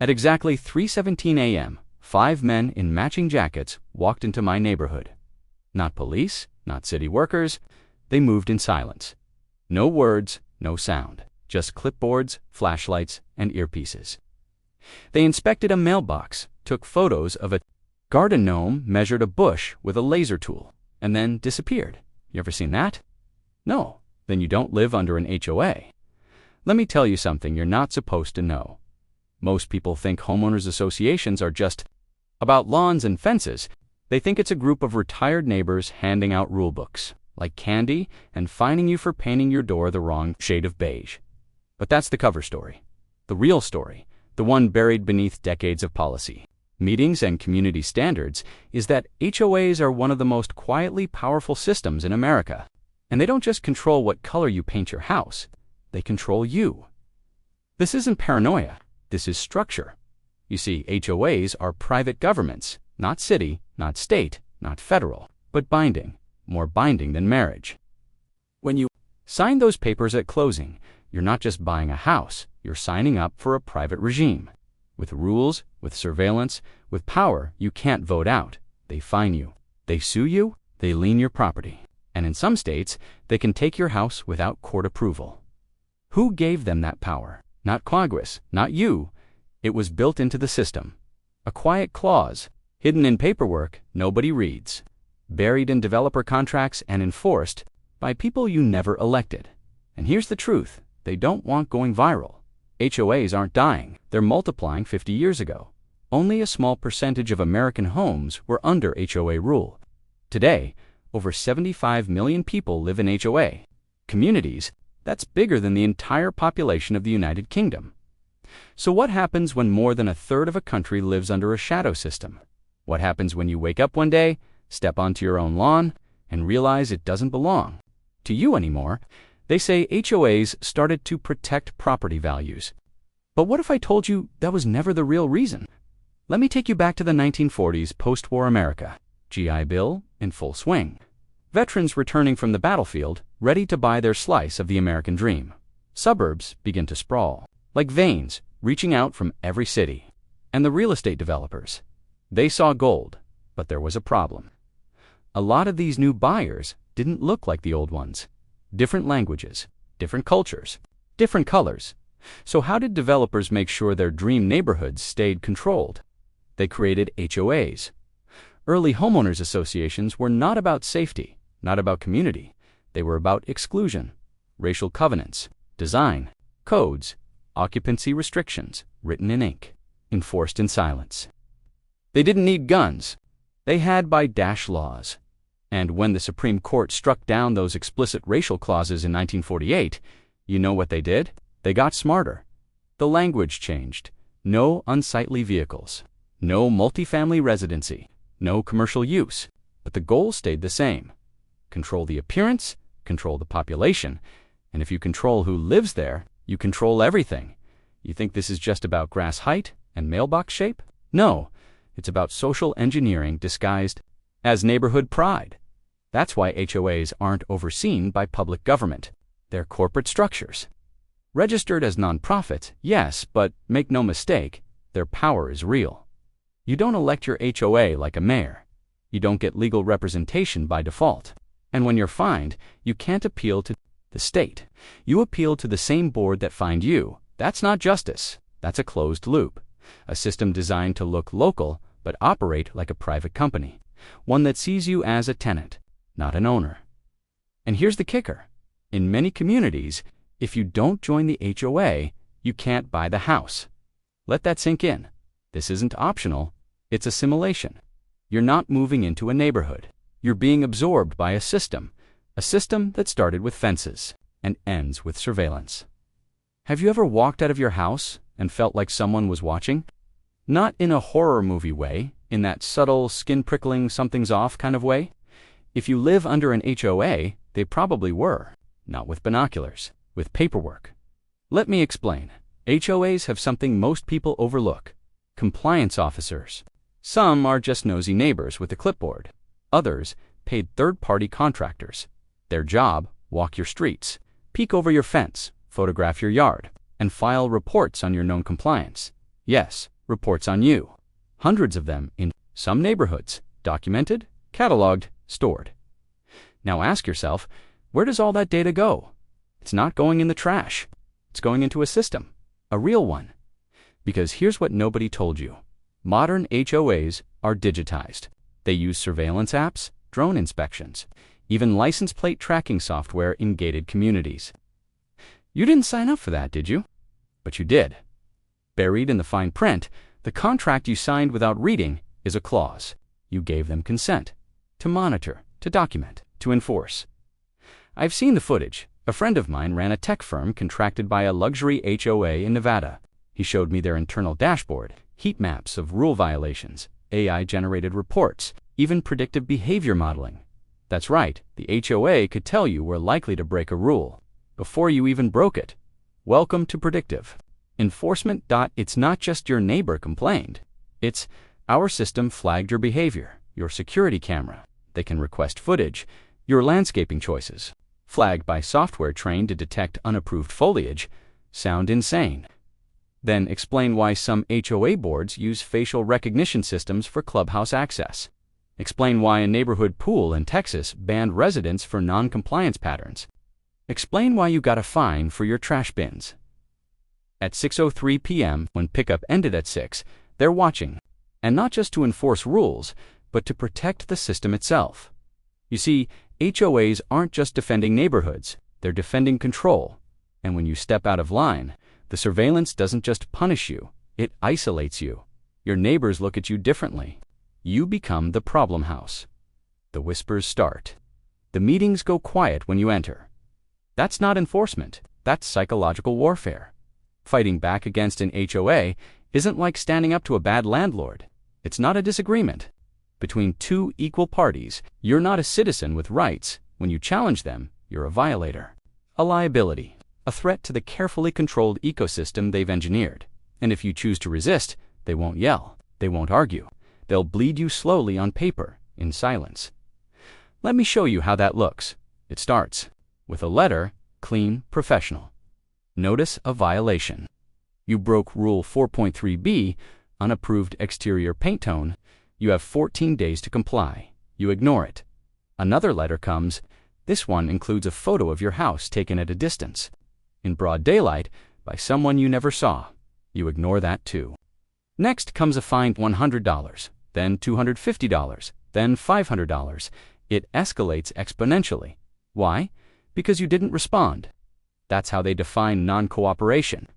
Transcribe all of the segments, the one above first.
At exactly 3:17 a.m., 5 men in matching jackets walked into my neighborhood. Not police, not city workers. They moved in silence. No words, no sound. Just clipboards, flashlights, and earpieces. They inspected a mailbox, took photos of a garden gnome, measured a bush with a laser tool, and then disappeared. You ever seen that? No. Then you don't live under an HOA. Let me tell you something you're not supposed to know. Most people think homeowners associations are just about lawns and fences. They think it's a group of retired neighbors handing out rule books, like candy, and fining you for painting your door the wrong shade of beige. But that's the cover story. The real story, the one buried beneath decades of policy, meetings, and community standards, is that HOAs are one of the most quietly powerful systems in America. And they don't just control what color you paint your house, they control you. This isn't paranoia, this is structure. You see, HOAs are private governments, not city, not state, not federal, but binding, more binding than marriage. When you sign those papers at closing, you're not just buying a house, you're signing up for a private regime. With rules, with surveillance, with power you can't vote out. They fine you. They sue you. They lien your property. And in some states, they can take your house without court approval. Who gave them that power? Not Congress, not you. It was built into the system. A quiet clause, hidden in paperwork nobody reads, buried in developer contracts and enforced by people you never elected. And here's the truth, they don't want going viral. HOAs aren't dying, they're multiplying 50 years ago. Only a small percentage of American homes were under HOA rule. Today, over 75 million people live in HOA communities. That's bigger than the entire population of the United Kingdom. So what happens when more than a third of a country lives under a shadow system? What happens when you wake up one day, step onto your own lawn, and realize it doesn't belong to you anymore? They say HOAs started to protect property values. But what if I told you that was never the real reason? Let me take you back to the 1940s, post-war America. GI Bill in full swing. Veterans returning from the battlefield, ready to buy their slice of the American dream. Suburbs begin to sprawl, like veins reaching out from every city. And the real estate developers, they saw gold, but there was a problem. A lot of these new buyers didn't look like the old ones. Different languages, different cultures, different colors. So how did developers make sure their dream neighborhoods stayed controlled? They created HOAs. Early homeowners associations were not about safety, not about community. They were about exclusion, racial covenants, design, codes, occupancy restrictions, written in ink, enforced in silence. They didn't need guns. They had by-dash laws. And when the Supreme Court struck down those explicit racial clauses in 1948, you know what they did? They got smarter. The language changed. No unsightly vehicles. No multifamily residency. No commercial use, but the goal stayed the same. Control the appearance, control the population, and if you control who lives there, you control everything. You think this is just about grass height and mailbox shape? No, it's about social engineering disguised as neighborhood pride. That's why HOAs aren't overseen by public government. They're corporate structures. Registered as nonprofits, yes, but make no mistake, their power is real. You don't elect your HOA like a mayor. You don't get legal representation by default. And when you're fined, you can't appeal to the state. You appeal to the same board that fined you. That's not justice. That's a closed loop. A system designed to look local, but operate like a private company. One that sees you as a tenant, not an owner. And here's the kicker. In many communities, if you don't join the HOA, you can't buy the house. Let that sink in. This isn't optional, it's assimilation. You're not moving into a neighborhood. You're being absorbed by a system that started with fences and ends with surveillance. Have you ever walked out of your house and felt like someone was watching? Not in a horror movie way, in that subtle, skin-prickling, something's off kind of way. If you live under an HOA, they probably were. Not with binoculars, with paperwork. Let me explain. HOAs have something most people overlook. Compliance officers. Some are just nosy neighbors with a clipboard. Others, paid third-party contractors. Their job, walk your streets, peek over your fence, photograph your yard, and file reports on your known compliance. Yes, reports on you. Hundreds of them in some neighborhoods, documented, cataloged, stored. Now ask yourself, where does all that data go? It's not going in the trash. It's going into a system, a real one. Because here's what nobody told you. Modern HOAs are digitized. They use surveillance apps, drone inspections, even license plate tracking software in gated communities. You didn't sign up for that, did you? But you did. Buried in the fine print, the contract you signed without reading is a clause. You gave them consent to monitor, to document, to enforce. I've seen the footage. A friend of mine ran a tech firm contracted by a luxury HOA in Nevada. He showed me their internal dashboard, heat maps of rule violations, AI-generated reports, even predictive behavior modeling. That's right, the HOA could tell you we're likely to break a rule before you even broke it. Welcome to predictive enforcement. It's not just your neighbor complained. It's our system flagged your behavior, your security camera. They can request footage, your landscaping choices, flagged by software trained to detect unapproved foliage. Sound insane? Then explain why some HOA boards use facial recognition systems for clubhouse access. Explain why a neighborhood pool in Texas banned residents for non-compliance patterns. Explain why you got a fine for your trash bins. At 6:03 p.m., when pickup ended at 6, they're watching. And not just to enforce rules, but to protect the system itself. You see, HOAs aren't just defending neighborhoods, they're defending control. And when you step out of line, the surveillance doesn't just punish you, it isolates you. Your neighbors look at you differently. You become the problem house. The whispers start. The meetings go quiet when you enter. That's not enforcement, that's psychological warfare. Fighting back against an HOA isn't like standing up to a bad landlord. It's not a disagreement between two equal parties. You're not a citizen with rights. When you challenge them, you're a violator, a liability, a threat to the carefully controlled ecosystem they've engineered. And if you choose to resist, they won't yell, they won't argue. They'll bleed you slowly on paper, in silence. Let me show you how that looks. It starts with a letter, clean, professional. Notice a violation. You broke Rule 4.3b, unapproved exterior paint tone. You have 14 days to comply. You ignore it. Another letter comes. This one includes a photo of your house taken at a distance, in broad daylight, by someone you never saw. You ignore that too. Next comes a fine $100, then $250, then $500. It escalates exponentially. Why? Because you didn't respond. That's how they define non-cooperation.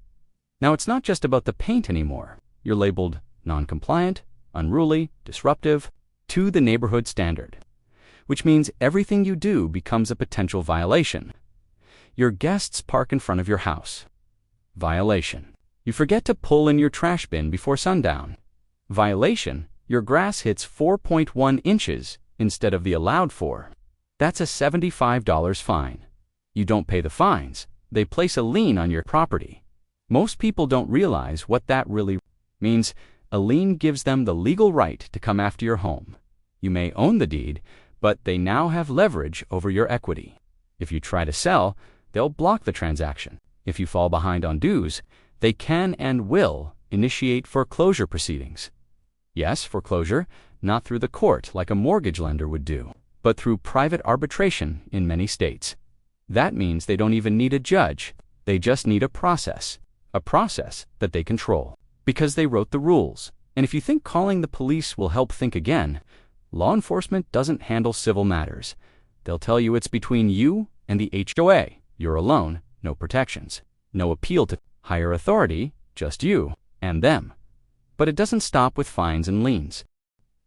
Now it's not just about the paint anymore. You're labeled non-compliant, unruly, disruptive, to the neighborhood standard, which means everything you do becomes a potential violation. Your guests park in front of your house. Violation. You forget to pull in your trash bin before sundown. Violation. Your grass hits 4.1 inches instead of the allowed 4. That's a $75 fine. You don't pay the fines. They place a lien on your property. Most people don't realize what that really means. A lien gives them the legal right to come after your home. You may own the deed, but they now have leverage over your equity. If you try to sell, they'll block the transaction. If you fall behind on dues, they can and will initiate foreclosure proceedings. Yes, foreclosure, not through the court like a mortgage lender would do, but through private arbitration in many states. That means they don't even need a judge. They just need a process that they control, because they wrote the rules. And if you think calling the police will help, think again. Law enforcement doesn't handle civil matters. They'll tell you it's between you and the HOA. You're alone, no protections, no appeal to higher authority, just you and them. But it doesn't stop with fines and liens.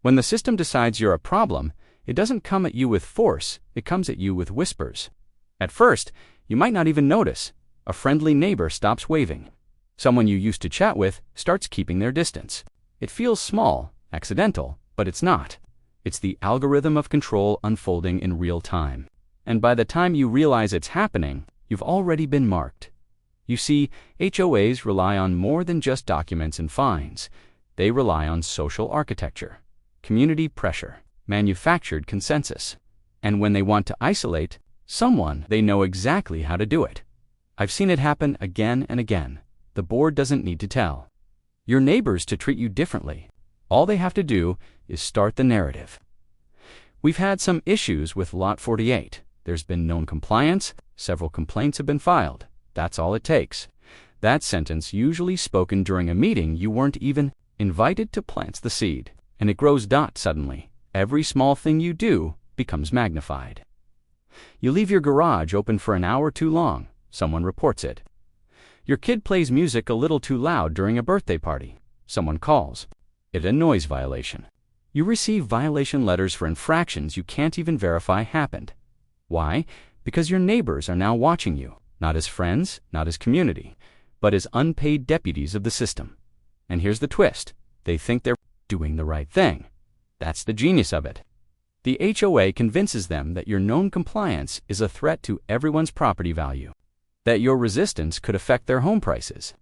When the system decides you're a problem, it doesn't come at you with force, it comes at you with whispers. At first, you might not even notice. A friendly neighbor stops waving. Someone you used to chat with starts keeping their distance. It feels small, accidental, but it's not. It's the algorithm of control unfolding in real time. And by the time you realize it's happening, you've already been marked. You see, HOAs rely on more than just documents and fines. They rely on social architecture, community pressure, manufactured consensus. And when they want to isolate someone, they know exactly how to do it. I've seen it happen again and again. The board doesn't need to tell. your neighbors to treat you differently. All they have to do is start the narrative. We've had some issues with Lot 48. There's been known compliance, several complaints have been filed. That's all it takes. That sentence usually spoken during a meeting you weren't even invited to plants the seed, and it grows suddenly. Every small thing you do becomes magnified. You leave your garage open for an hour too long, someone reports it. Your kid plays music a little too loud during a birthday party, someone calls it a noise violation. You receive violation letters for infractions you can't even verify happened. Why? Because your neighbors are now watching you, not as friends, not as community, but as unpaid deputies of the system. And here's the twist. They think they're doing the right thing. That's the genius of it. The HOA convinces them that your known compliance is a threat to everyone's property value, that your resistance could affect their home prices.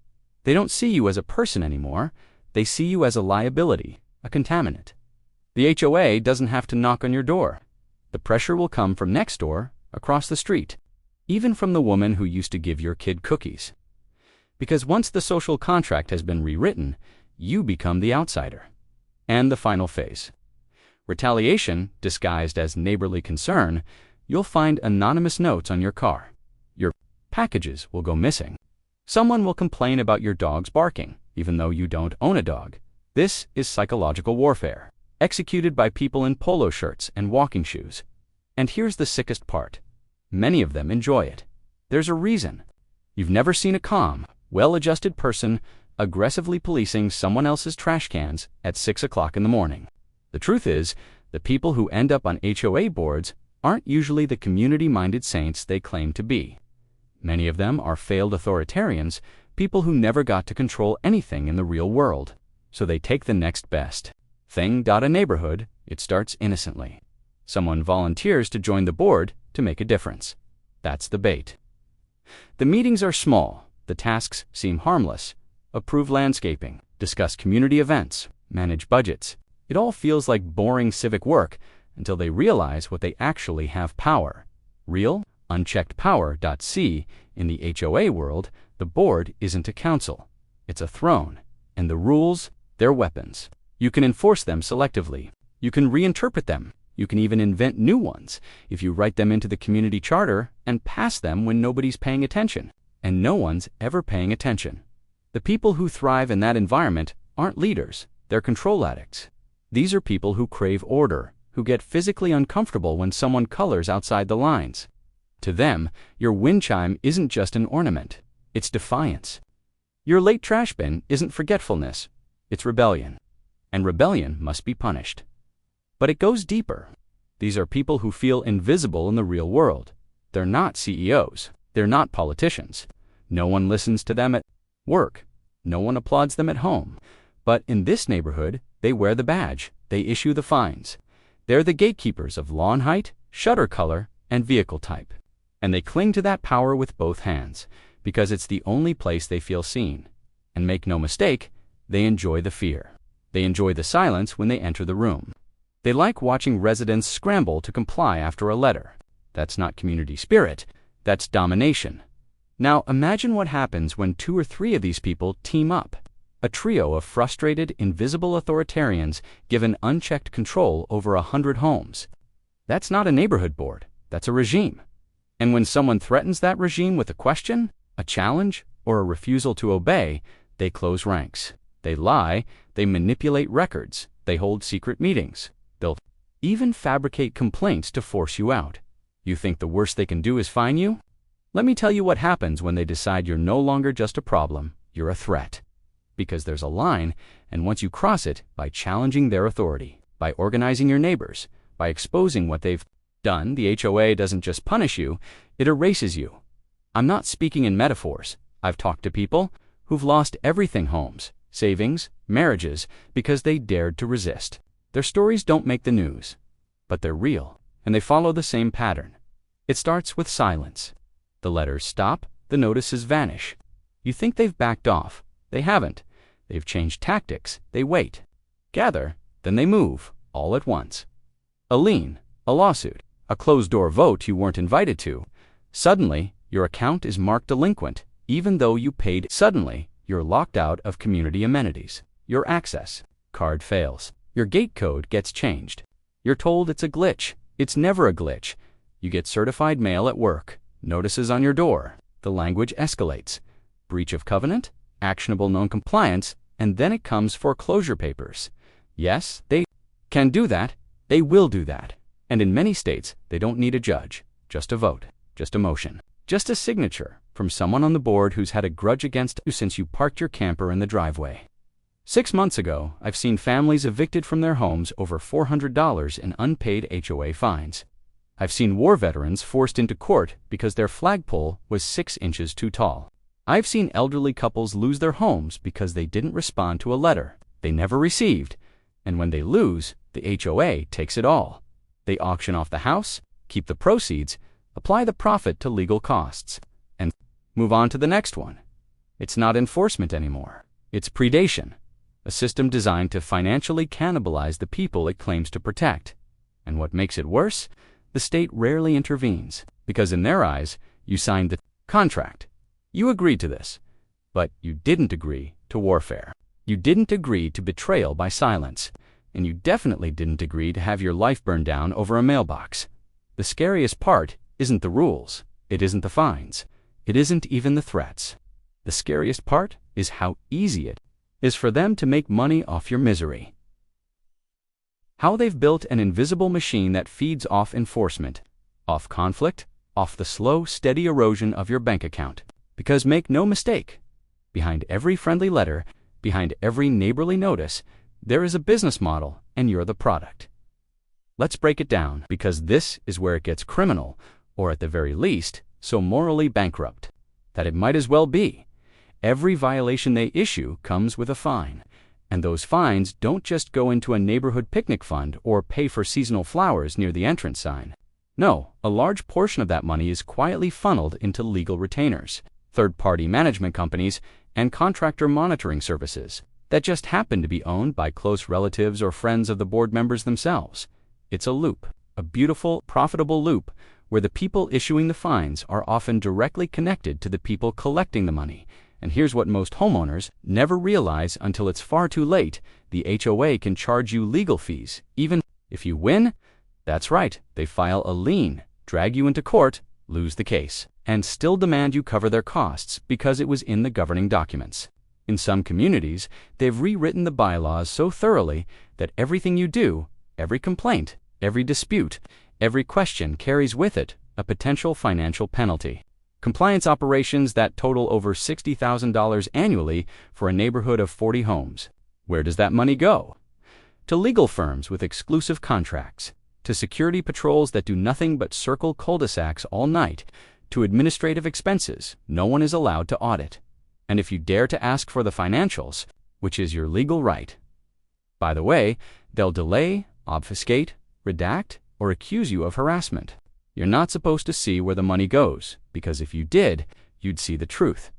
They don't see you as a person anymore. They see you as a liability, a contaminant. The HOA doesn't have to knock on your door. The pressure will come from next door, across the street, even from the woman who used to give your kid cookies. Because once the social contract has been rewritten, you become the outsider. And the final phase. Retaliation, disguised as neighborly concern. You'll find anonymous notes on your car. Your packages will go missing. Someone will complain about your dog's barking, even though you don't own a dog. This is psychological warfare, executed by people in polo shirts and walking shoes. And here's the sickest part. Many of them enjoy it. There's a reason. You've never seen a calm, well-adjusted person aggressively policing someone else's trash cans at 6 o'clock in the morning. The truth is, the people who end up on HOA boards aren't usually the community-minded saints they claim to be. Many of them are failed authoritarians, people who never got to control anything in the real world. So they take the next best thing. A neighborhood, it starts innocently. Someone volunteers to join the board to make a difference. That's the bait. The meetings are small. The tasks seem harmless. Approve landscaping, discuss community events, manage budgets. It all feels like boring civic work until they realize what they actually have power. Real, unchecked power. See, in the HOA world, the board isn't a council. It's a throne. And the rules, they're weapons. You can enforce them selectively. You can reinterpret them. You can even invent new ones if you write them into the community charter and pass them when nobody's paying attention. And no one's ever paying attention. The people who thrive in that environment aren't leaders. They're control addicts. These are people who crave order, who get physically uncomfortable when someone colors outside the lines. To them, your wind chime isn't just an ornament. It's defiance. Your late trash bin isn't forgetfulness. It's rebellion. And rebellion must be punished. But it goes deeper. These are people who feel invisible in the real world. They're not CEOs. They're not politicians. No one listens to them at work. No one applauds them at home. But in this neighborhood, they wear the badge. They issue the fines. They're the gatekeepers of lawn height, shutter color, and vehicle type. And they cling to that power with both hands, because it's the only place they feel seen. And make no mistake, they enjoy the fear. They enjoy the silence when they enter the room. They like watching residents scramble to comply after a letter. That's not community spirit, that's domination. Now imagine what happens when 2 or 3 of these people team up. A trio of frustrated, invisible authoritarians given unchecked control over 100 homes. That's not a neighborhood board, that's a regime. And when someone threatens that regime with a question, a challenge, or a refusal to obey, they close ranks. They lie, they manipulate records, they hold secret meetings. They'll even fabricate complaints to force you out. You think the worst they can do is fine you? Let me tell you what happens when they decide you're no longer just a problem, you're a threat. Because there's a line, and once you cross it, by challenging their authority, by organizing your neighbors, by exposing what they've done, the HOA doesn't just punish you, it erases you. I'm not speaking in metaphors. I've talked to people who've lost everything: homes, savings, marriages, because they dared to resist. Their stories don't make the news, but they're real, and they follow the same pattern. It starts with silence. The letters stop, the notices vanish. You think they've backed off. They haven't. They've changed tactics. They wait, gather, then they move, all at once. A lien, a lawsuit, a closed-door vote you weren't invited to. Suddenly, your account is marked delinquent, even though you paid. Suddenly, You're locked out of community amenities. Your access card fails. Your gate code gets changed. You're told it's a glitch. It's never a glitch. You get certified mail at work, notices on your door. The language escalates. Breach of covenant, actionable non-compliance, and then it comes foreclosure papers. Yes, they can do that. They will do that. And in many states, they don't need a judge, just a vote, just a motion, just a signature from someone on the board who's had a grudge against you since you parked your camper in the driveway. 6 months ago, I've seen families evicted from their homes over $400 in unpaid HOA fines. I've seen war veterans forced into court because their flagpole was 6 inches too tall. I've seen elderly couples lose their homes because they didn't respond to a letter they never received, and when they lose, the HOA takes it all. They auction off the house, keep the proceeds, apply the profit to legal costs, and move on to the next one. It's not enforcement anymore. It's predation, a system designed to financially cannibalize the people it claims to protect. And what makes it worse? The state rarely intervenes, because in their eyes, you signed the contract. You agreed to this, but you didn't agree to warfare. You didn't agree to betrayal by silence, and you definitely didn't agree to have your life burned down over a mailbox. The scariest part isn't the rules, it isn't the fines, it isn't even the threats. The scariest part is how easy it is for them to make money off your misery. How they've built an invisible machine that feeds off enforcement, off conflict, off the slow, steady erosion of your bank account. Because make no mistake, behind every friendly letter, behind every neighborly notice, there is a business model, and you're the product. Let's break it down, because this is where it gets criminal, or at the very least, so morally bankrupt, that it might as well be. Every violation they issue comes with a fine, and those fines don't just go into a neighborhood picnic fund or pay for seasonal flowers near the entrance sign. No, a large portion of that money is quietly funneled into legal retainers, third-party management companies, and contractor monitoring services that just happen to be owned by close relatives or friends of the board members themselves. It's a loop, a beautiful, profitable loop, where the people issuing the fines are often directly connected to the people collecting the money. And here's what most homeowners never realize until it's far too late: the HOA can charge you legal fees, even if you win. That's right, they file a lien, drag you into court, lose the case, and still demand you cover their costs because it was in the governing documents. In some communities, they've rewritten the bylaws so thoroughly that everything you do, every complaint, every dispute, every question carries with it a potential financial penalty. Compliance operations that total over $60,000 annually for a neighborhood of 40 homes. Where does that money go? To legal firms with exclusive contracts, to security patrols that do nothing but circle cul-de-sacs all night, to administrative expenses no one is allowed to audit. And if you dare to ask for the financials, which is your legal right, by the way, they'll delay, obfuscate, redact, or accuse you of harassment. You're not supposed to see where the money goes, because if you did, you'd see the truth.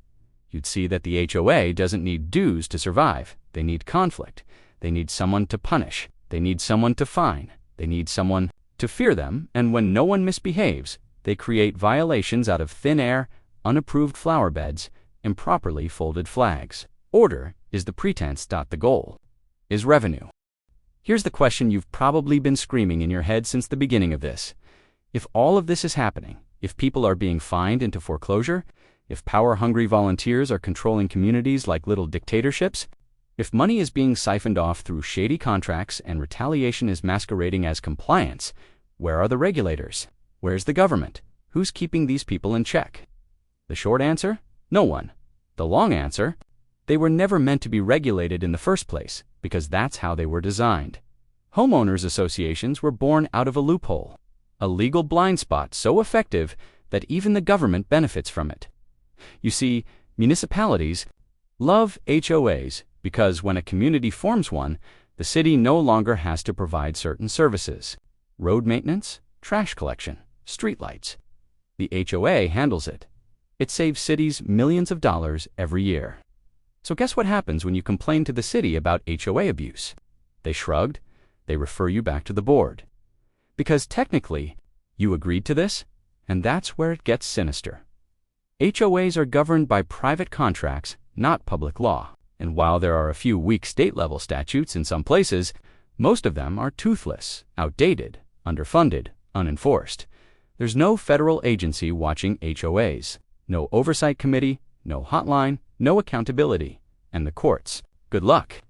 You'd see that the HOA doesn't need dues to survive. They need conflict. They need someone to punish. They need someone to fine. They need someone to fear them, and when no one misbehaves, they create violations out of thin air, unapproved flower beds, improperly folded flags. Order is the pretense. The goal is revenue. Here's the question you've probably been screaming in your head since the beginning of this. If all of this is happening, if people are being fined into foreclosure, if power-hungry volunteers are controlling communities like little dictatorships, if money is being siphoned off through shady contracts and retaliation is masquerading as compliance, where are the regulators? Where's the government? Who's keeping these people in check? The short answer? No one. The long answer? They were never meant to be regulated in the first place, because that's how they were designed. Homeowners associations were born out of a loophole, a legal blind spot so effective that even the government benefits from it. You see, municipalities love HOAs because when a community forms one, the city no longer has to provide certain services: road maintenance, trash collection, streetlights. The HOA handles it. It saves cities millions of dollars every year. So guess what happens when you complain to the city about HOA abuse? They shrugged. They refer you back to the board. Because technically, you agreed to this, and that's where it gets sinister. HOAs are governed by private contracts, not public law. And while there are a few weak state-level statutes in some places, most of them are toothless, outdated, underfunded, unenforced. There's no federal agency watching HOAs, no oversight committee, no hotline, no accountability. And the courts, good luck.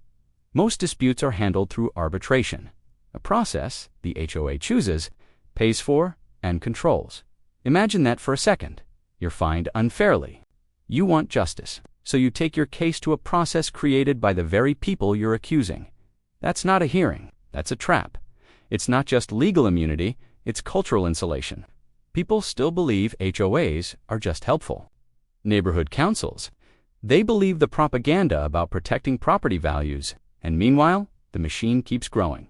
Most disputes are handled through arbitration, a process the HOA chooses, pays for, and controls. Imagine that for a second. You're fined unfairly. You want justice, so you take your case to a process created by the very people you're accusing. That's not a hearing, that's a trap. It's not just legal immunity, it's cultural insulation. People still believe HOAs are just helpful. Neighborhood councils, they believe the propaganda about protecting property values, and meanwhile, the machine keeps growing.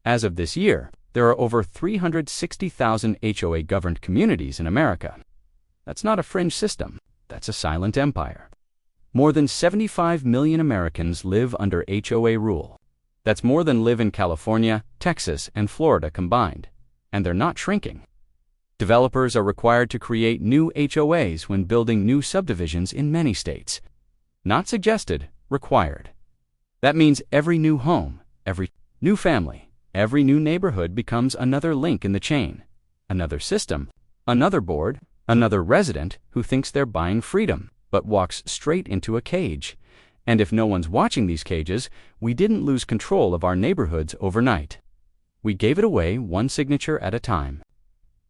As of this year, there are over 360,000 HOA-governed communities in America. That's not a fringe system, that's a silent empire. More than 75 million Americans live under HOA rule. That's more than live in California, Texas, and Florida combined. And they're not shrinking. Developers are required to create new HOAs when building new subdivisions in many states. Not suggested, required. That means every new home, every new family, every new neighborhood becomes another link in the chain, another system, another board, another resident who thinks they're buying freedom, but walks straight into a cage. And if no one's watching these cages, we didn't lose control of our neighborhoods overnight. We gave it away one signature at a time.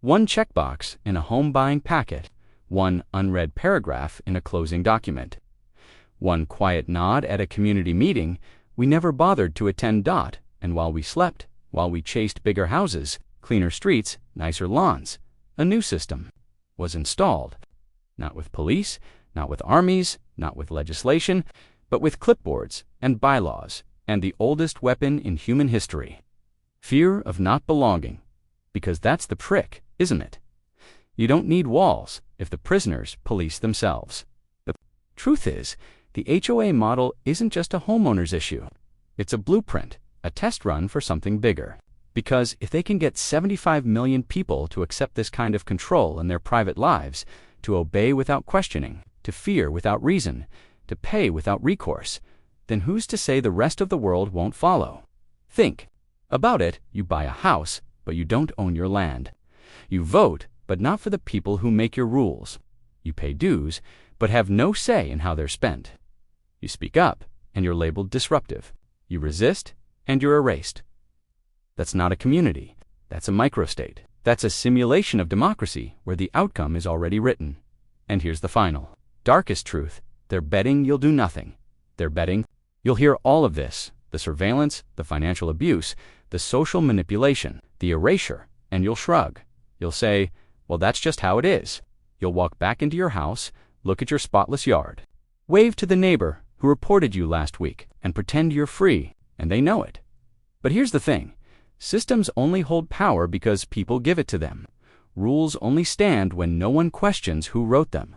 One checkbox in a home buying packet, one unread paragraph in a closing document. One quiet nod at a community meeting we never bothered to attend. And while we slept, while we chased bigger houses, cleaner streets, nicer lawns, a new system was installed. Not with police, not with armies, not with legislation, but with clipboards and bylaws and the oldest weapon in human history. Fear of not belonging. Because that's the trick, isn't it? You don't need walls if the prisoners police themselves. The truth is, the HOA model isn't just a homeowner's issue. It's a blueprint, a test run for something bigger. Because if they can get 75 million people to accept this kind of control in their private lives, to obey without questioning, to fear without reason, to pay without recourse, then who's to say the rest of the world won't follow? Think about it. You buy a house, but you don't own your land. You vote, but not for the people who make your rules. You pay dues, but have no say in how they're spent. You speak up, and you're labeled disruptive. You resist, and you're erased. That's not a community. That's a microstate. That's a simulation of democracy where the outcome is already written. And here's the final, darkest truth. They're betting you'll do nothing. They're betting you'll hear all of this, the surveillance, the financial abuse, the social manipulation, the erasure, and you'll shrug. You'll say, well, that's just how it is. You'll walk back into your house, look at your spotless yard, wave to the neighbor who reported you last week, and pretend you're free, and they know it. But here's the thing. Systems only hold power because people give it to them. Rules only stand when no one questions who wrote them.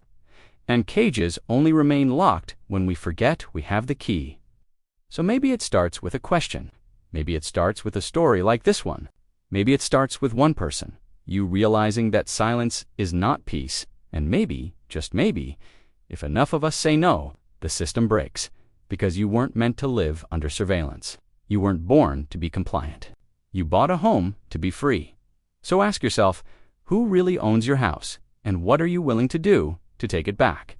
And cages only remain locked when we forget we have the key. So maybe it starts with a question. Maybe it starts with a story like this one. Maybe it starts with one person, you realizing that silence is not peace. And maybe, just maybe, if enough of us say no, the system breaks. Because you weren't meant to live under surveillance. You weren't born to be compliant. You bought a home to be free. So ask yourself, who really owns your house? And what are you willing to do to take it back?